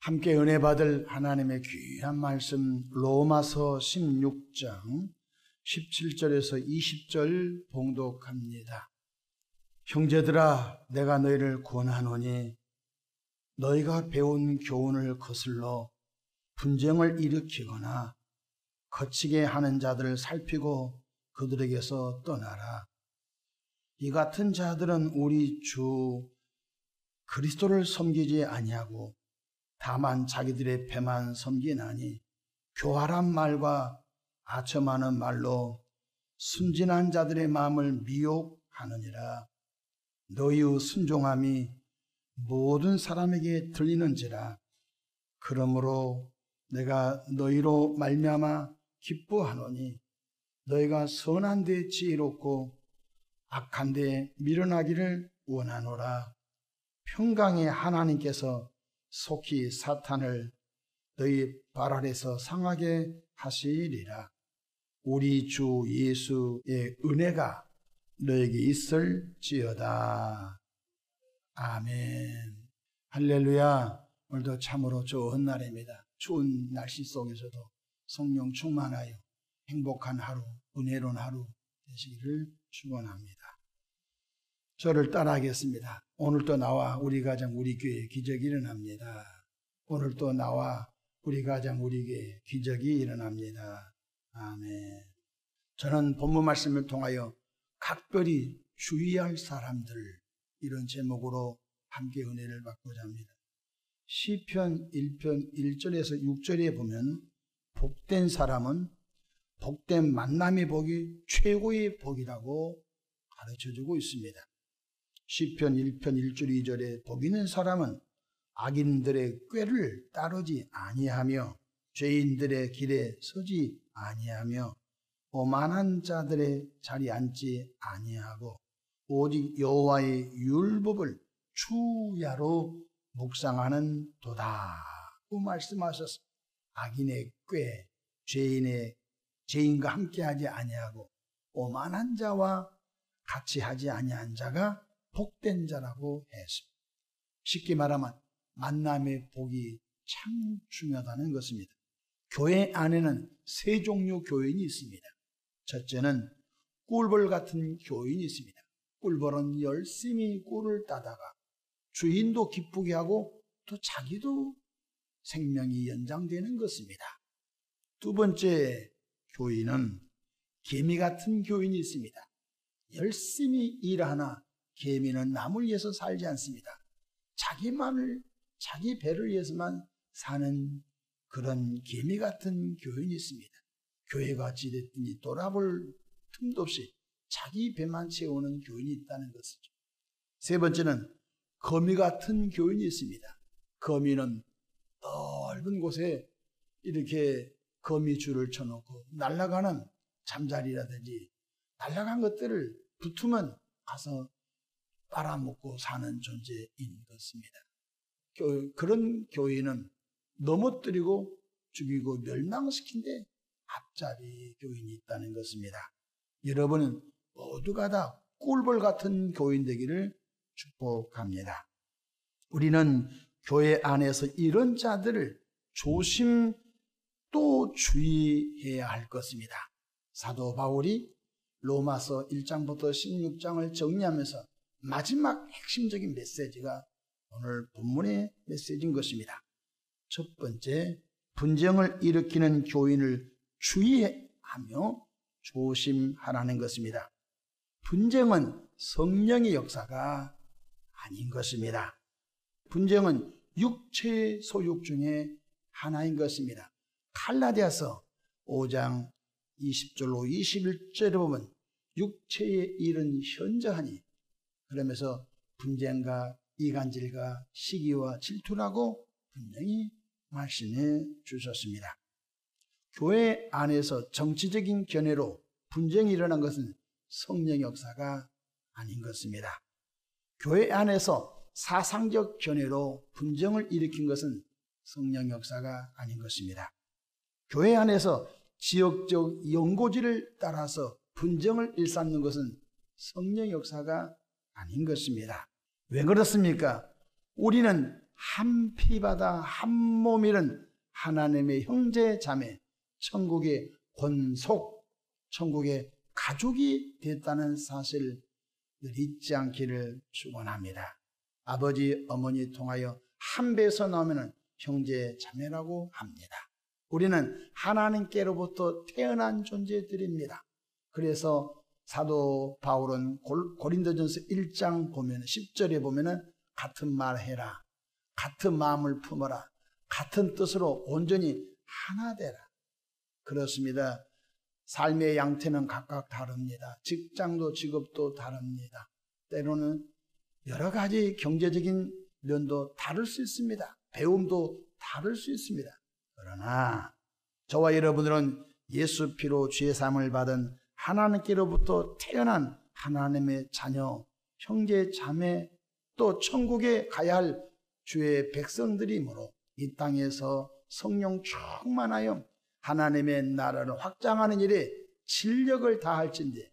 함께 은혜 받을 하나님의 귀한 말씀 로마서 16장 17절에서 20절 봉독합니다. 형제들아, 내가 너희를 권하노니 너희가 배운 교훈을 거슬러 분쟁을 일으키거나 거치게 하는 자들을 살피고 그들에게서 떠나라. 이 같은 자들은 우리 주 그리스도를 섬기지 아니하고 다만 자기들의 배만 섬기나니 교활한 말과 아첨하는 말로 순진한 자들의 마음을 미혹하느니라. 너희의 순종함이 모든 사람에게 들리는지라. 그러므로 내가 너희로 말미암아 기뻐하노니 너희가 선한 데 지혜롭고 악한 데 미련하기를 원하노라. 평강의 하나님께서 속히 사탄을 너희 발 아래서 상하게 하시리라. 우리 주 예수의 은혜가 너에게 있을지어다. 아멘. 할렐루야. 오늘도 참으로 좋은 날입니다. 추운 날씨 속에서도 성령 충만하여 행복한 하루, 은혜로운 하루 되시기를 축원합니다. 저를 따라하겠습니다. 오늘도 나와 우리 가정 우리 교회에 기적이 일어납니다. 오늘도 나와 우리 가정 우리 교회에 기적이 일어납니다. 아멘. 저는 본문 말씀을 통하여 각별히 주의할 사람들, 이런 제목으로 함께 은혜를 받고자 합니다. 시편 1편 1절에서 6절에 보면 복된 사람은 복된 만남의 복이 최고의 복이라고 가르쳐주고 있습니다. 시편 1편 1절 2절에 복 있는 사람은 악인들의 꾀를 따르지 아니하며 죄인들의 길에 서지 아니하며 오만한 자들의 자리에 앉지 아니하고 오직 여호와의 율법을 주야로 묵상하는 도다고 말씀하셨습니다. 악인의 꾀, 죄인과 함께하지 아니하고 오만한 자와 같이 하지 아니한 자가 복된 자라고 했습니다. 쉽게 말하면 만남의 복이 참 중요하다는 것입니다. 교회 안에는 세 종류 교인이 있습니다. 첫째는 꿀벌 같은 교인이 있습니다. 꿀벌은 열심히 꿀을 따다가 주인도 기쁘게 하고 또 자기도 생명이 연장되는 것입니다. 두 번째 교인은 개미 같은 교인이 있습니다. 열심히 일하나 개미는 남을 위해서 살지 않습니다. 자기 배를 위해서만 사는 그런 개미 같은 교인이 있습니다. 교회가 어찌됐든지 돌아볼 틈도 없이 자기 배만 채우는 교인이 있다는 것이죠. 세 번째는 거미 같은 교인이 있습니다. 거미는 넓은 곳에 이렇게 거미줄을 쳐놓고 날아가는 잠자리라든지 날아간 것들을 붙으면 가서 빨아먹고 사는 존재인 것입니다. 그런 교인은 넘어뜨리고 죽이고 멸망시킨 데 앞잡이 교인이 있다는 것입니다. 여러분은 모두가 다 꿀벌 같은 교인 되기를 축복합니다. 우리는 교회 안에서 이런 자들을 조심 또 주의해야 할 것입니다. 사도 바울이 로마서 1장부터 16장을 정리하면서 마지막 핵심적인 메시지가 오늘 본문의 메시지인 것입니다. 첫 번째, 분쟁을 일으키는 교인을 주의하며 조심하라는 것입니다. 분쟁은 성령의 역사가 아닌 것입니다. 분쟁은 육체의 소욕 중에 하나인 것입니다. 갈라디아서 5장 20절로 21절에 보면 육체의 일은 현저하니, 그러면서 분쟁과 이간질과 시기와 질투라고 분명히 말씀해 주셨습니다. 교회 안에서 정치적인 견해로 분쟁이 일어난 것은 성령 역사가 아닌 것입니다. 교회 안에서 사상적 견해로 분쟁을 일으킨 것은 성령 역사가 아닌 것입니다. 교회 안에서 지역적 연고지를 따라서 분쟁을 일삼는 것은 성령 역사가 아닌 것입니다. 왜 그렇습니까? 우리는 한 피바다 한 몸이른 하나님의 형제 자매, 천국의 권속, 천국의 가족이 됐다는 사실을 잊지 않기를 축원합니다. 아버지, 어머니 통하여 한 배에서 나오면 형제 자매라고 합니다. 우리는 하나님께로부터 태어난 존재들입니다. 그래서 사도 바울은 고린도전서 1장 보면 10절에 보면은 같은 말 해라, 같은 마음을 품어라, 같은 뜻으로 온전히 하나 되라. 그렇습니다. 삶의 양태는 각각 다릅니다. 직장도 직업도 다릅니다. 때로는 여러 가지 경제적인 면도 다를 수 있습니다. 배움도 다를 수 있습니다. 그러나 저와 여러분들은 예수 피로 죄 사함을 받은 하나님께로부터 태어난 하나님의 자녀, 형제, 자매, 또 천국에 가야 할 주의 백성들이므로 이 땅에서 성령 충만하여 하나님의 나라를 확장하는 일에 진력을 다할진대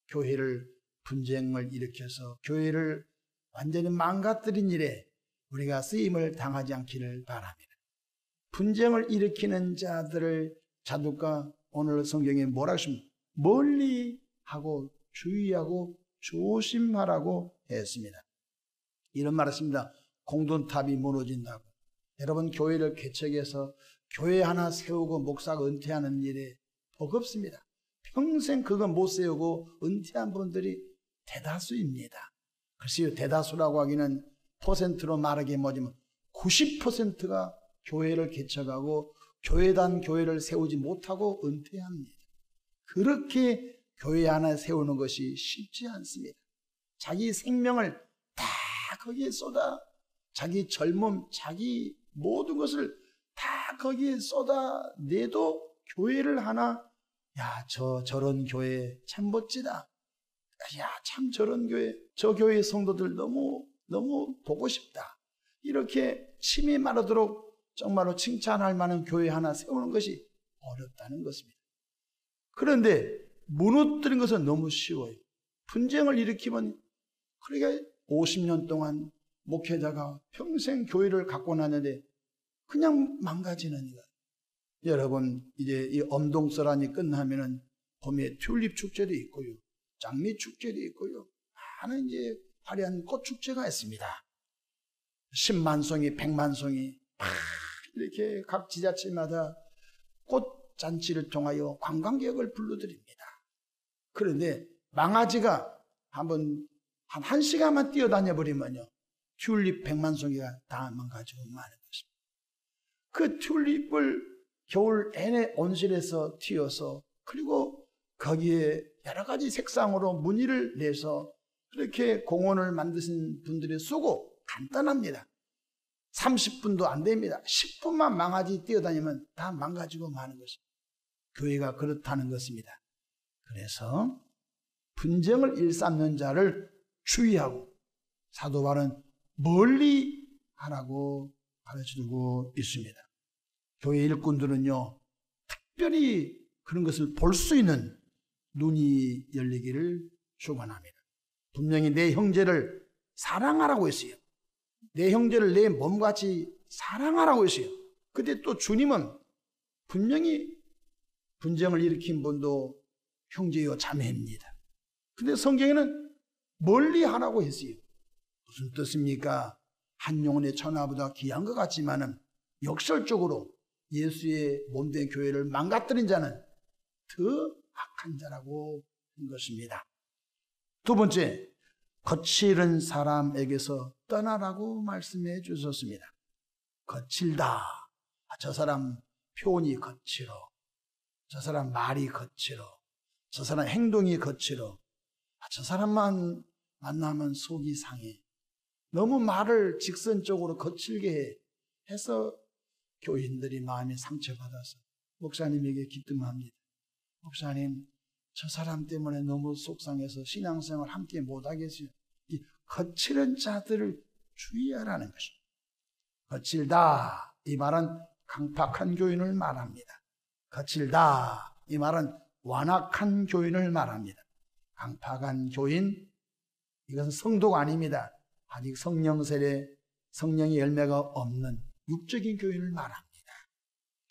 교회를 분쟁을 일으켜서 교회를 완전히 망가뜨린 일에 우리가 쓰임을 당하지 않기를 바랍니다. 분쟁을 일으키는 자들을 자두가 오늘 성경에 뭐라고 했습니까? 멀리하고 주의하고 조심하라고 했습니다. 이런 말 했습니다. 공돈탑이 무너진다고. 여러분, 교회를 개척해서 교회 하나 세우고 목사가 은퇴하는 일에 버겁습니다. 평생 그거 못 세우고 은퇴한 분들이 대다수입니다. 글쎄요, 대다수라고 하기는 퍼센트로 말하기 뭐지만 90%가 교회를 개척하고 교회단 교회를 세우지 못하고 은퇴합니다. 그렇게 교회 하나 세우는 것이 쉽지 않습니다. 자기 생명을 다 거기에 쏟아, 자기 젊음, 자기 모든 것을 다 거기에 쏟아내도 교회를 하나, 야, 저런 교회 참 멋지다. 야, 참 저런 교회, 저 교회 성도들 너무 보고 싶다. 이렇게 침이 마르도록 정말로 칭찬할 만한 교회 하나 세우는 것이 어렵다는 것입니다. 그런데 무너뜨린 것은 너무 쉬워요. 분쟁을 일으키면, 그러니까 50년 동안 목회자가 평생 교회를 갖고 났는데 그냥 망가지는 거예요. 여러분, 이제 이 엄동설한이 끝나면은 봄에 튤립 축제도 있고요, 장미 축제도 있고요, 많은 이제 화려한 꽃 축제가 있습니다. 10만 송이, 100만 송이 이렇게 각 지자체마다 꽃 잔치를 통하여 관광객을 불러들입니다. 그런데 망아지가 한번 한 1시간만 뛰어다녀 버리면요, 튤립 100만 송이가 다 망가지고 마는 것입니다. 그 튤립을 겨울 내내 온실에서 튀어서, 그리고 거기에 여러 가지 색상으로 무늬를 내서 그렇게 공원을 만드신 분들의 수고 간단합니다. 30분도 안 됩니다. 10분만 망아지 뛰어다니면 다 망가지고 마는 것입니다. 교회가 그렇다는 것입니다. 그래서 분쟁을 일삼는 자를 주의하고 사도 바울은 멀리 하라고 가르쳐주고 있습니다. 교회 일꾼들은요, 특별히 그런 것을 볼 수 있는 눈이 열리기를 축원합니다. 분명히 내 형제를 사랑하라고 했어요. 내 형제를 내 몸같이 사랑하라고 했어요. 근데 또 주님은 분명히 분쟁을 일으킨 분도 형제요 자매입니다. 근데 성경에는 멀리 하라고 했어요. 무슨 뜻입니까? 한 영혼의 천하보다 귀한 것 같지만은 역설적으로 예수의 몸된 교회를 망가뜨린 자는 더 악한 자라고 한 것입니다. 두 번째, 거칠은 사람에게서 떠나라고 말씀해 주셨습니다. 거칠다. 저 사람 표현이 거칠어. 저 사람 말이 거칠어. 저 사람 행동이 거칠어. 저 사람만 만나면 속이 상해. 너무 말을 직선적으로 거칠게 해서 교인들이 마음이 상처받아서 목사님에게 기뜸합니다. 목사님, 저 사람 때문에 너무 속상해서 신앙생활 함께 못하겠어요. 이 거칠은 자들을 주의하라는 것입니다. 거칠다, 이 말은 강팍한 교인을 말합니다. 거칠다, 이 말은 완악한 교인을 말합니다. 강팍한 교인, 이것은 성도가 아닙니다. 아직 성령 세례 성령의 열매가 없는 육적인 교인을 말합니다.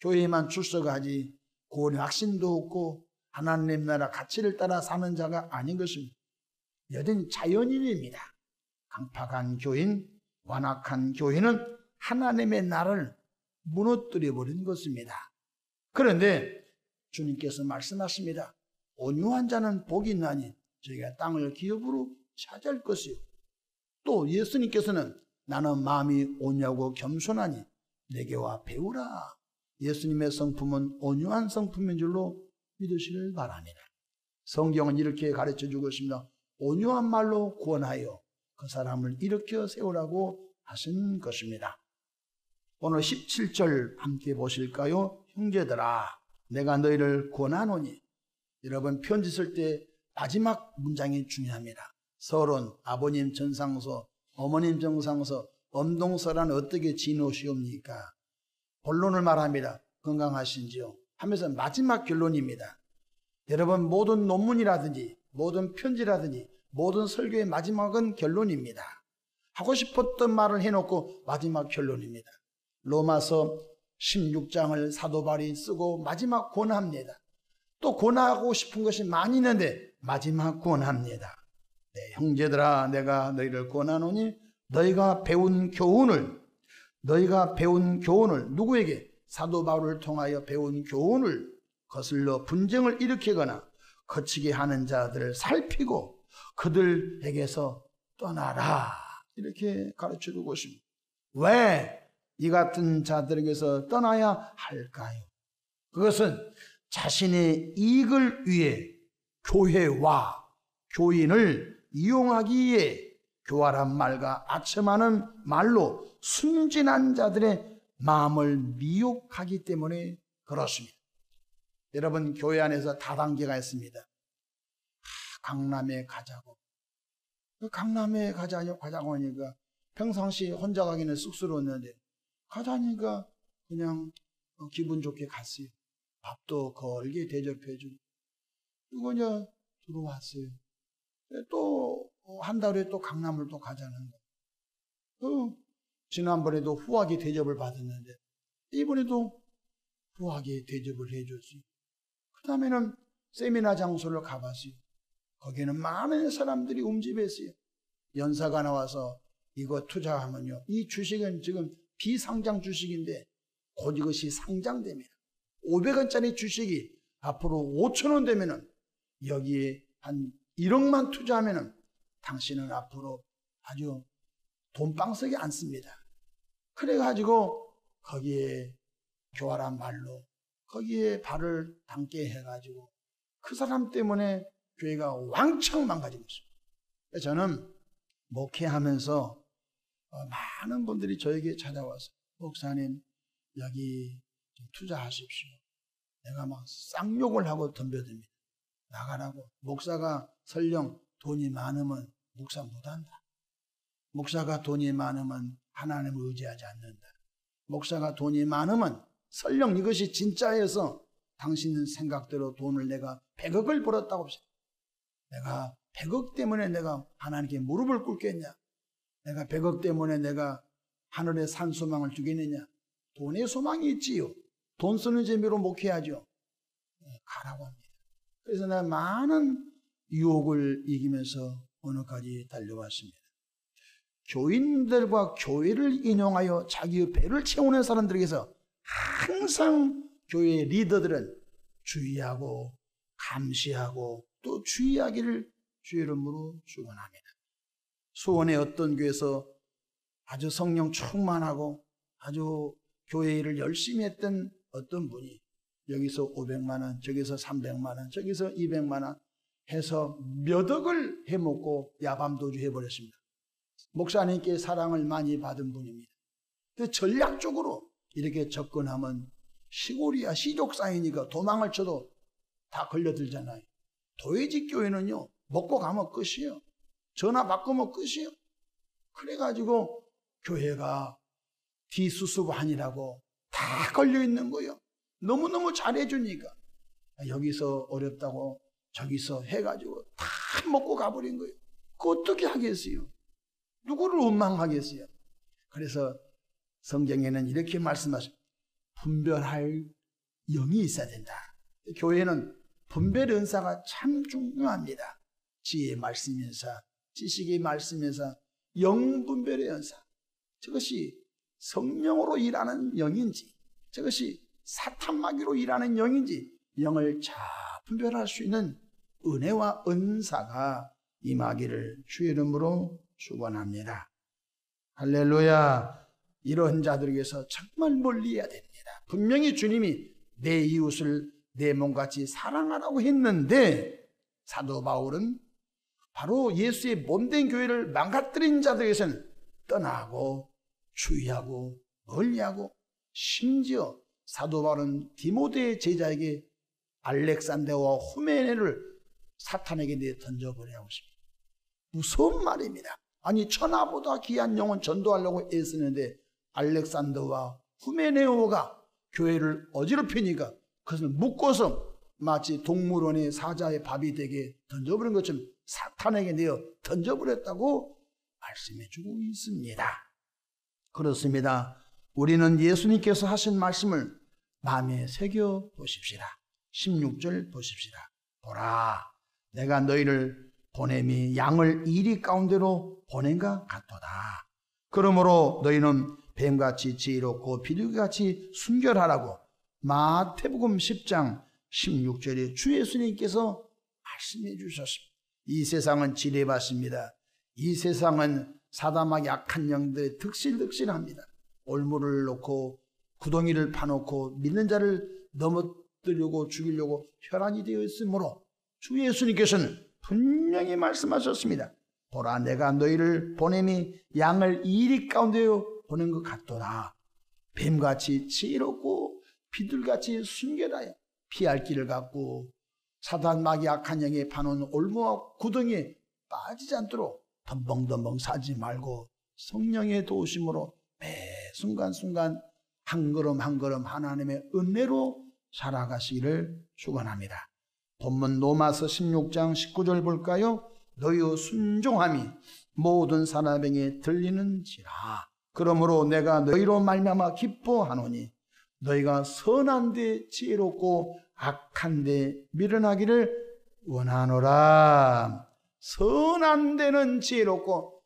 교회에만 출석하지 구원의 확신도 없고 하나님 나라 가치를 따라 사는 자가 아닌 것입니다. 여전히 자연인입니다. 강팍한 교인, 완악한 교인은 하나님의 나라를 무너뜨려 버린 것입니다. 그런데 주님께서 말씀하십니다. 온유한 자는 복이 있나니 저희가 땅을 기업으로 차지할 것이요. 또 예수님께서는 나는 마음이 온유하고 겸손하니 내게와 배우라. 예수님의 성품은 온유한 성품인 줄로 믿으시길 바랍니다. 성경은 이렇게 가르쳐주고 있습니다. 온유한 말로 구원하여 그 사람을 일으켜 세우라고 하신 것입니다. 오늘 17절 함께 보실까요? 형제들아 내가 너희를 권하노니. 여러분 편지 쓸 때 마지막 문장이 중요합니다. 서론, 아버님 전상서, 어머님 전상서, 엄동서란 어떻게 지노시옵니까? 본론을 말합니다. 건강하신지요? 하면서 마지막 결론입니다. 여러분 모든 논문이라든지 모든 편지라든지 모든 설교의 마지막은 결론입니다. 하고 싶었던 말을 해놓고 마지막 결론입니다. 로마서 16장을 사도 바울이 쓰고 마지막 권합니다. 또 권하고 싶은 것이 많이 있는데 마지막 권합니다. 네, 형제들아 내가 너희를 권하노니 너희가 배운 교훈을 누구에게? 사도 바울을 통하여 배운 교훈을 거슬러 분쟁을 일으키거나 거치게 하는 자들을 살피고 그들에게서 떠나라. 이렇게 가르쳐주고 있습니다. 왜 이 같은 자들에게서 떠나야 할까요? 그것은 자신의 이익을 위해 교회와 교인을 이용하기 위해 교활한 말과 아첨하는 말로 순진한 자들의 마음을 미혹하기 때문에 그렇습니다. 여러분 교회 안에서 다단계가 있습니다. 강남에 가자고. 강남에 가자고 하니까 평상시 혼자 가기는 쑥스러웠는데 가자니까 그냥 기분 좋게 갔어요. 밥도 걸게 대접해주고. 그리고 이제 들어왔어요. 또 한 달에 또 강남을 또 가자는 거. 지난번에도 후하게 대접을 받았는데 이번에도 후하게 대접을 해줬어요. 그 다음에는 세미나 장소를 가봤어요. 거기에는 많은 사람들이 움집했어요. 연사가 나와서 이거 투자하면요. 이 주식은 지금 비상장 주식인데 곧 이것이 상장됩니다. 500원짜리 주식이 앞으로 5,000원 되면은 여기에 한 1억만 투자하면은 당신은 앞으로 아주 돈방석에 앉습니다. 그래가지고 거기에 교활한 말로 거기에 발을 담게 해가지고 그 사람 때문에 교회가 왕창 망가지고 있습니다. 저는 목회하면서 많은 분들이 저에게 찾아와서 목사님 여기 좀 투자하십시오. 내가 막 쌍욕을 하고 덤벼듭니다. 나가라고. 목사가 설령 돈이 많으면 목사 못한다. 목사가 돈이 많으면 하나님을 의지하지 않는다. 목사가 돈이 많으면 설령 이것이 진짜여서 당신 생각대로 돈을 내가 100억을 벌었다고 합시다. 내가 100억 때문에 내가 하나님께 무릎을 꿇겠냐? 내가 100억 때문에 내가 하늘에 산 소망을 주겠느냐? 돈에 소망이 있지요. 돈 쓰는 재미로 목회하죠. 가라고 합니다. 그래서 내가 많은 유혹을 이기면서 오늘까지 달려왔습니다. 교인들과 교회를 인용하여 자기의 배를 채우는 사람들에게서 항상 교회의 리더들은 주의하고 감시하고 또 주의하기를 주의 이름으로 축원합니다. 수원의 어떤 교회에서 아주 성령 충만하고 아주 교회 일을 열심히 했던 어떤 분이 여기서 500만 원, 저기서 300만 원, 저기서 200만 원 해서 몇 억을 해먹고 야밤도주 해버렸습니다. 목사님께 사랑을 많이 받은 분입니다. 근데 전략적으로 이렇게 접근하면 시골이야 시족사이니까 도망을 쳐도 다 걸려들잖아요. 도회지 교회는요 먹고 가면 끝이에요. 전화 바꾸면 끝이에요. 그래가지고 교회가 뒤수습환이라고 다 걸려있는 거예요. 너무너무 잘해주니까 여기서 어렵다고 저기서 해가지고 다 먹고 가버린 거예요. 그 어떻게 하겠어요? 누구를 원망하겠어요? 그래서 성경에는 이렇게 말씀하십니다. 분별할 영이 있어야 된다. 교회는 분별 은사가 참 중요합니다. 지혜의 말씀면서, 지식의 말씀면서, 영분별의 은사. 저것이 성령으로 일하는 영인지, 저것이 사탄마귀로 일하는 영인지, 영을 잘 분별할 수 있는 은혜와 은사가 임하기를 주의 이름으로 축원합니다. 할렐루야. 이런 자들에게서 정말 멀리해야 됩니다. 분명히 주님이 내 이웃을 내 몸같이 사랑하라고 했는데, 사도 바울은 바로 예수의 몸된 교회를 망가뜨린 자들에게서는 떠나고 주의하고 멀리하고, 심지어 사도 바울은 디모데의 제자에게 알렉산더와 후메네를 사탄에게 내어 던져버리라고 했습니다. 무서운 말입니다. 아니, 천하보다 귀한 영혼 전도하려고 애쓰는데 알렉산더와 후메네오가 교회를 어지럽히니까 그것을 묶어서 마치 동물원의 사자의 밥이 되게 던져버린 것처럼 사탄에게 내어 던져버렸다고 말씀해주고 있습니다. 그렇습니다. 우리는 예수님께서 하신 말씀을 마음에 새겨 보십시다. 16절 보십시다. 보라, 내가 너희를 보냄이 양을 이리 가운데로 보낸가 같도다. 그러므로 너희는 뱀같이 지혜롭고 비둘기같이 순결하라고 마태복음 10장 16절에 주 예수님께서 말씀해 주셨습니다. 이 세상은 지뢰밭입니다. 이 세상은 사단마귀 악한 영들의 득실득실합니다. 올무를 놓고 구덩이를 파놓고 믿는 자를 넘어뜨리려고 죽이려고 혈안이 되어 있으므로 주 예수님께서는 분명히 말씀하셨습니다. 보라, 내가 너희를 보냄이 양을 이리 가운데로 보낸 것 같도다. 뱀같이 지혜롭고 비둘같이 순결하여 피할 길을 갖고 사단 마귀 악한 영에 파놓은 올무와 구덩이에 빠지지 않도록 덤벙덤벙 사지 말고 성령의 도우심으로 매 순간순간 한 걸음 한 걸음 하나님의 은혜로 살아가시기를 축원합니다. 본문 로마서 16장 19절 볼까요? 너희의 순종함이 모든 사람에게 들리는지라. 그러므로 내가 너희로 말미암아 기뻐하노니 너희가 선한 데 지혜롭고 악한 데 미련하기를 원하노라. 선한 데는 지혜롭고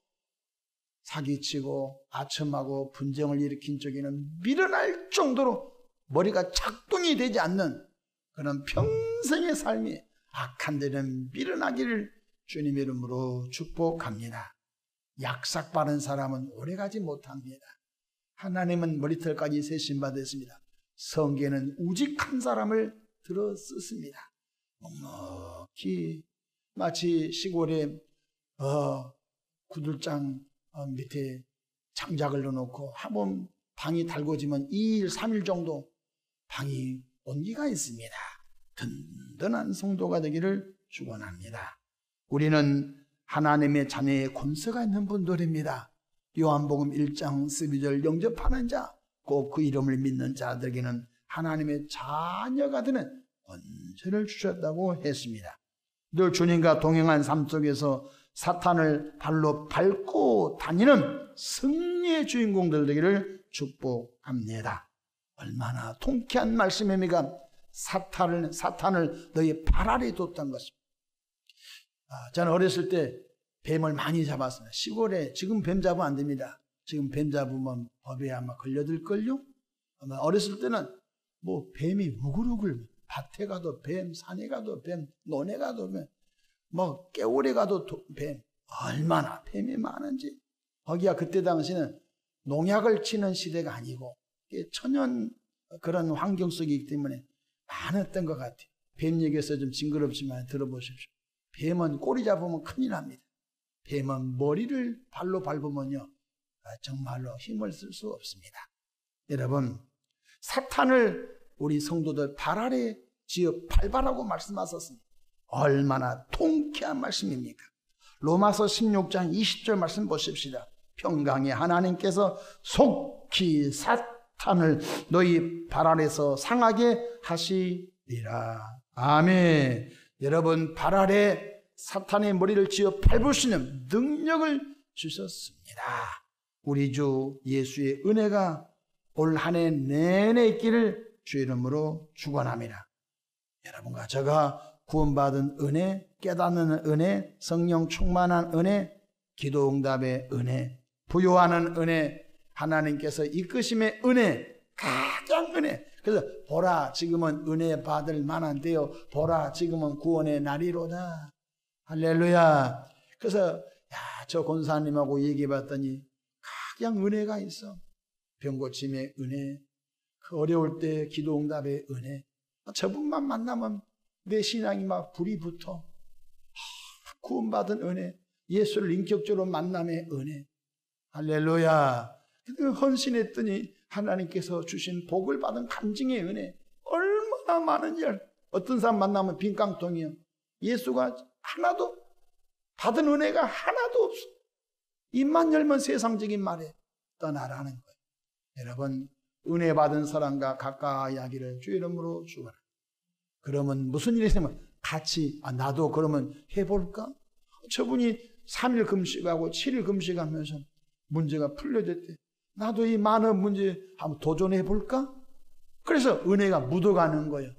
사기치고 아첨하고 분쟁을 일으킨 쪽에는 미련할 정도로 머리가 작동이 되지 않는 그런 평생의 삶이 악한 데는 미련하기를 주님의 이름으로 축복합니다. 약삭 바른 사람은 오래가지 못합니다. 하나님은 머리털까지 세심받았습니다. 성경에는 우직한 사람을 들어 쓰습니다. 넉넉히 마치 시골에 구들장 밑에 장작을 넣어놓고 한번 방이 달궈지면 2일 3일 정도 방이 온기가 있습니다. 든든한 성도가 되기를 축원합니다. 우리는 하나님의 자녀의 권세가 있는 분들입니다. 요한복음 1장 12절 영접하는 자, 꼭 그 이름을 믿는 자들에게는 하나님의 자녀가 되는 권세를 주셨다고 했습니다. 늘 주님과 동행한 삶 속에서 사탄을 발로 밟고 다니는 승리의 주인공들 되기를 축복합니다. 얼마나 통쾌한 말씀입니까? 사탄을 너희 발 아래 뒀다는 것입니다. 저는 어렸을 때 뱀을 많이 잡았습니다. 시골에 지금 뱀 잡으면 안 됩니다. 지금 뱀 잡으면 법에 아마 걸려들걸요? 아마 어렸을 때는 뭐 뱀이 우글우글 밭에 가도 뱀, 산에 가도 뱀, 논에 가도 뱀, 뭐 깨울에 가도 뱀, 얼마나 뱀이 많은지. 거기야 그때 당시는 농약을 치는 시대가 아니고 천연 그런 환경 속이기 때문에 많았던 것 같아요. 뱀 얘기해서 좀 징그럽지만 들어보십시오. 뱀은 꼬리 잡으면 큰일 납니다. 뱀은 머리를 발로 밟으면요 정말로 힘을 쓸 수 없습니다. 여러분, 사탄을 우리 성도들 발 아래 지어 밟아라고 말씀하셨습니다. 얼마나 통쾌한 말씀입니까? 로마서 16장 20절 말씀 보십시다. 평강의 하나님께서 속히 사탄을 너희 발 아래서 상하게 하시리라. 아멘. 여러분, 발 아래 사탄의 머리를 쥐어 밟을 수 있는 능력을 주셨습니다. 우리 주 예수의 은혜가 올 한 해 내내 있기를 주 이름으로 축원합니다. 여러분과 제가 구원받은 은혜, 깨닫는 은혜, 성령 충만한 은혜, 기도 응답의 은혜, 부요하는 은혜, 하나님께서 이끄심의 은혜, 가장 은혜. 그래서 보라 지금은 은혜 받을 만한데요, 보라 지금은 구원의 날이로다. 할렐루야. 그래서 저 권사님하고 얘기해 봤더니 가장 은혜가 있어. 병고침의 은혜, 그 어려울 때 기도 응답의 은혜. 저분만 만나면 내 신앙이 막 불이 붙어. 구원받은 은혜, 예수를 인격적으로 만남의 은혜. 할렐루야. 헌신했더니 하나님께서 주신 복을 받은 간증의 은혜. 얼마나 많은 열. 어떤 사람 만나면 빈 깡통이요. 예수가 하나도, 받은 은혜가 하나도 없어. 입만 열면 세상적인 말에 떠나라는 거예요. 여러분, 은혜 받은 사람과 가까이 하기를 주 이름으로 축원합니다. 그러면 무슨 일이 있으면 같이 나도 그러면 해볼까? 저분이 3일 금식하고 7일 금식하면서 문제가 풀려졌대. 나도 이 많은 문제 한번 도전해볼까? 그래서 은혜가 묻어가는 거예요.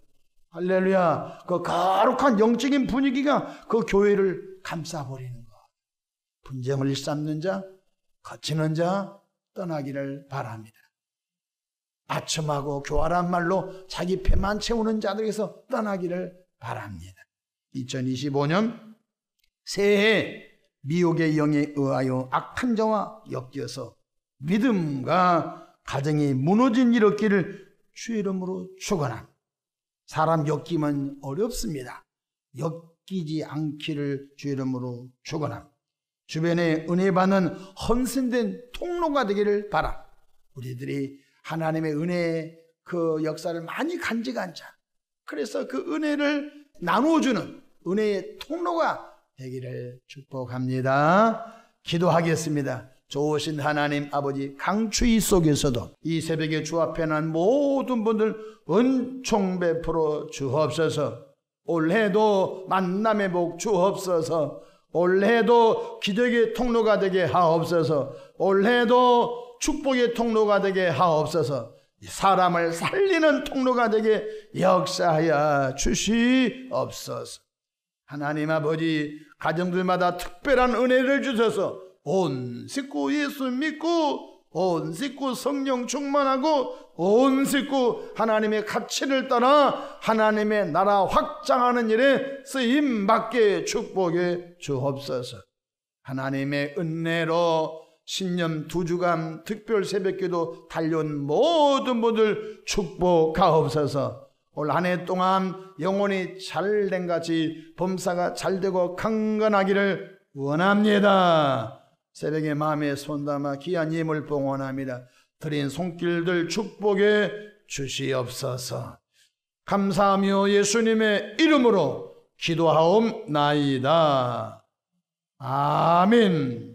할렐루야. 그 거룩한 영적인 분위기가 그 교회를 감싸버리는 거. 분쟁을 일삼는 자, 거치는 자 떠나기를 바랍니다. 아첨하고 교활한 말로 자기 패만 채우는 자들에게서 떠나기를 바랍니다. 2025년 새해 미혹의 영에 의하여 악한 자와 엮여서 믿음과 가정이 무너진 일 없기를 주의 이름으로 축원합니다. 사람 엮이면 어렵습니다. 엮이지 않기를 주의 이름으로 축원합니다. 주변에 은혜 받는 헌신된 통로가 되기를 바랍니다. 우리들이 하나님의 은혜의 그 역사를 많이 간직한 자, 그래서 그 은혜를 나누어주는 은혜의 통로가 되기를 축복합니다. 기도하겠습니다. 좋으신 하나님 아버지, 강추위 속에서도 이 새벽에 주 앞에 난 모든 분들 은총 베풀어 주옵소서. 올해도 만남의 복 주옵소서. 올해도 기적의 통로가 되게 하옵소서. 올해도 축복의 통로가 되게 하옵소서. 사람을 살리는 통로가 되게 역사하여 주시옵소서. 하나님 아버지, 가정들마다 특별한 은혜를 주셔서 온 식구 예수 믿고, 온 식구 성령 충만하고, 온 식구 하나님의 가치를 따라 하나님의 나라 확장하는 일에 쓰임받게 축복해 주옵소서. 하나님의 은혜로 신년 2주간 특별 새벽기도 달려온 모든 분들 축복하옵소서. 올 한 해 동안 영혼이 잘된 같이 범사가 잘되고 강건하기를 원합니다. 새벽에 마음에 손담아 귀한 예물 봉헌합니다. 드린 손길들 축복해 주시옵소서. 감사하며 예수님의 이름으로 기도하옵나이다. 아멘.